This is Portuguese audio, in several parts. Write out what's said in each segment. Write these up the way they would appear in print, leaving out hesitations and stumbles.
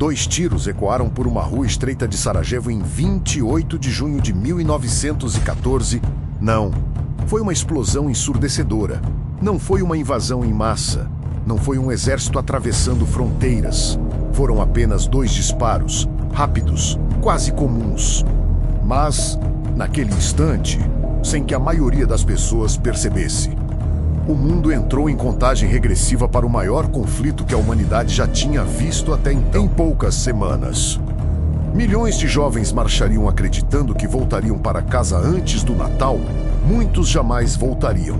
2 tiros ecoaram por uma rua estreita de Sarajevo em 28 de junho de 1914. Não, foi uma explosão ensurdecedora. Não foi uma invasão em massa. Não foi um exército atravessando fronteiras. Foram apenas 2 disparos, rápidos, quase comuns. Mas, naquele instante, sem que a maioria das pessoas percebesse, o mundo entrou em contagem regressiva para o maior conflito que a humanidade já tinha visto até então. Em poucas semanas, milhões de jovens marchariam acreditando que voltariam para casa antes do Natal. Muitos jamais voltariam.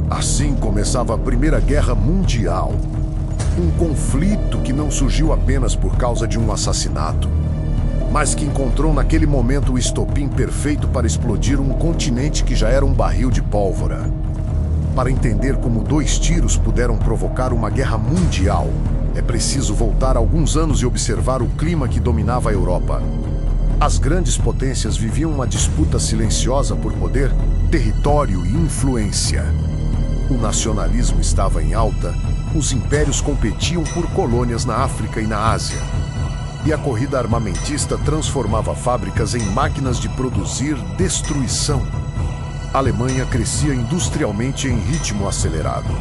Assim começava a Primeira Guerra Mundial. Um conflito que não surgiu apenas por causa de um assassinato, mas que encontrou naquele momento o estopim perfeito para explodir um continente que já era um barril de pólvora. Para entender como 2 tiros puderam provocar uma guerra mundial, é preciso voltar alguns anos e observar o clima que dominava a Europa. As grandes potências viviam uma disputa silenciosa por poder, território e influência. O nacionalismo estava em alta, os impérios competiam por colônias na África e na Ásia. E a corrida armamentista transformava fábricas em máquinas de produzir destruição. A Alemanha crescia industrialmente em ritmo acelerado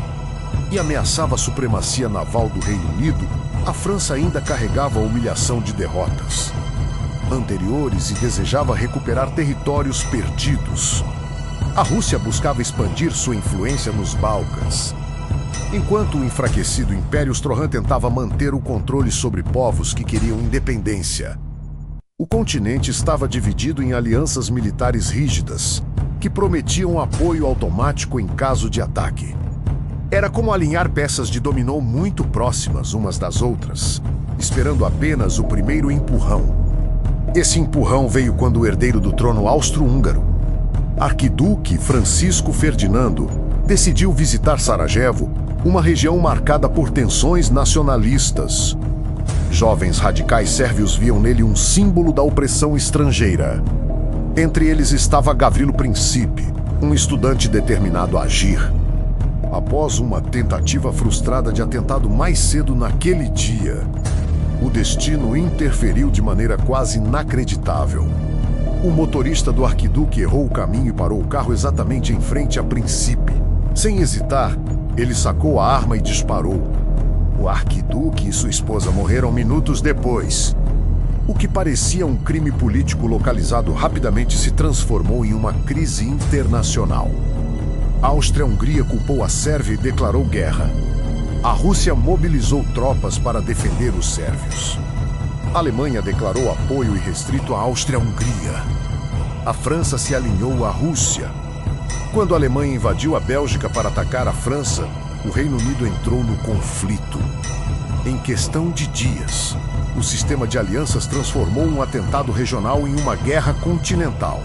e ameaçava a supremacia naval do Reino Unido. A França ainda carregava a humilhação de derrotas anteriores e desejava recuperar territórios perdidos. A Rússia buscava expandir sua influência nos Balcãs, enquanto o enfraquecido Império Austro-Hungria tentava manter o controle sobre povos que queriam independência. O continente estava dividido em alianças militares rígidas, que prometiam apoio automático em caso de ataque. Era como alinhar peças de dominó muito próximas umas das outras, esperando apenas o primeiro empurrão. Esse empurrão veio quando o herdeiro do trono austro-húngaro, Arquiduque Francisco Ferdinando, decidiu visitar Sarajevo, uma região marcada por tensões nacionalistas. Jovens radicais sérvios viam nele um símbolo da opressão estrangeira. Entre eles estava Gavrilo Princip, um estudante determinado a agir. Após uma tentativa frustrada de atentado mais cedo naquele dia, o destino interferiu de maneira quase inacreditável. O motorista do arquiduque errou o caminho e parou o carro exatamente em frente a Princip. Sem hesitar, ele sacou a arma e disparou. O arquiduque e sua esposa morreram minutos depois. O que parecia um crime político localizado rapidamente se transformou em uma crise internacional. A Áustria-Hungria culpou a Sérvia e declarou guerra. A Rússia mobilizou tropas para defender os sérvios. A Alemanha declarou apoio irrestrito à Áustria-Hungria. A França se alinhou à Rússia. Quando a Alemanha invadiu a Bélgica para atacar a França, o Reino Unido entrou no conflito. Em questão de dias, o sistema de alianças transformou um atentado regional em uma guerra continental.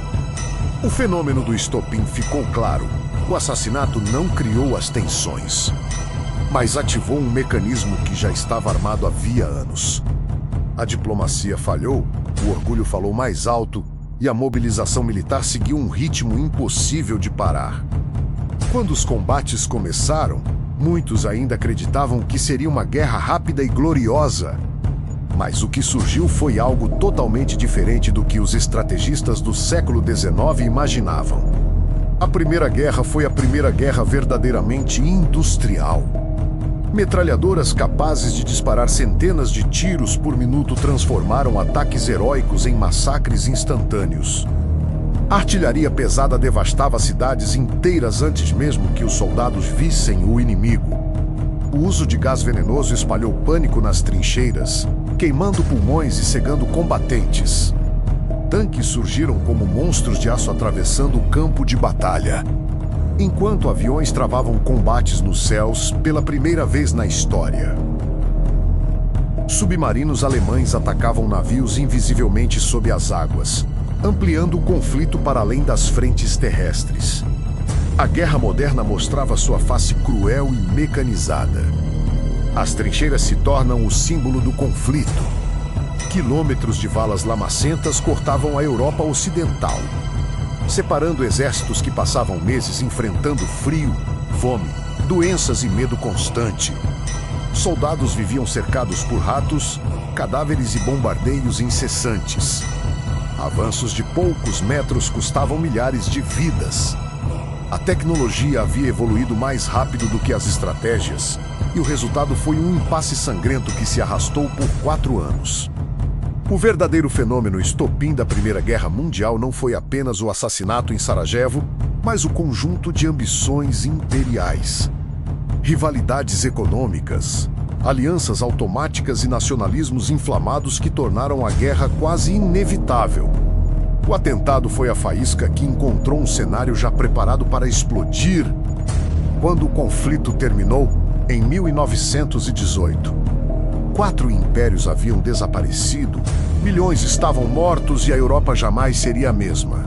O fenômeno do estopim ficou claro. O assassinato não criou as tensões, mas ativou um mecanismo que já estava armado havia anos. A diplomacia falhou, o orgulho falou mais alto e a mobilização militar seguiu um ritmo impossível de parar. Quando os combates começaram, muitos ainda acreditavam que seria uma guerra rápida e gloriosa. Mas o que surgiu foi algo totalmente diferente do que os estrategistas do século XIX imaginavam. A Primeira Guerra foi a primeira guerra verdadeiramente industrial. Metralhadoras capazes de disparar centenas de tiros por minuto transformaram ataques heróicos em massacres instantâneos. A artilharia pesada devastava cidades inteiras antes mesmo que os soldados vissem o inimigo. O uso de gás venenoso espalhou pânico nas trincheiras, queimando pulmões e cegando combatentes. Tanques surgiram como monstros de aço atravessando o campo de batalha, enquanto aviões travavam combates nos céus pela primeira vez na história. Submarinos alemães atacavam navios invisivelmente sob as águas, ampliando o conflito para além das frentes terrestres. A guerra moderna mostrava sua face cruel e mecanizada. As trincheiras se tornam o símbolo do conflito. Quilômetros de valas lamacentas cortavam a Europa Ocidental, separando exércitos que passavam meses enfrentando frio, fome, doenças e medo constante. Soldados viviam cercados por ratos, cadáveres e bombardeios incessantes. Avanços de poucos metros custavam milhares de vidas. A tecnologia havia evoluído mais rápido do que as estratégias, e o resultado foi um impasse sangrento que se arrastou por 4 anos. O verdadeiro fenômeno estopim da Primeira Guerra Mundial não foi apenas o assassinato em Sarajevo, mas o conjunto de ambições imperiais. Rivalidades econômicas, alianças automáticas e nacionalismos inflamados que tornaram a guerra quase inevitável. O atentado foi a faísca que encontrou um cenário já preparado para explodir quando o conflito terminou em 1918. 4 impérios haviam desaparecido, milhões estavam mortos e a Europa jamais seria a mesma.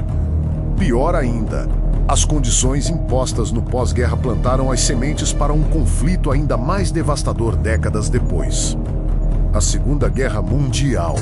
Pior ainda, as condições impostas no pós-guerra plantaram as sementes para um conflito ainda mais devastador décadas depois. A Segunda Guerra Mundial.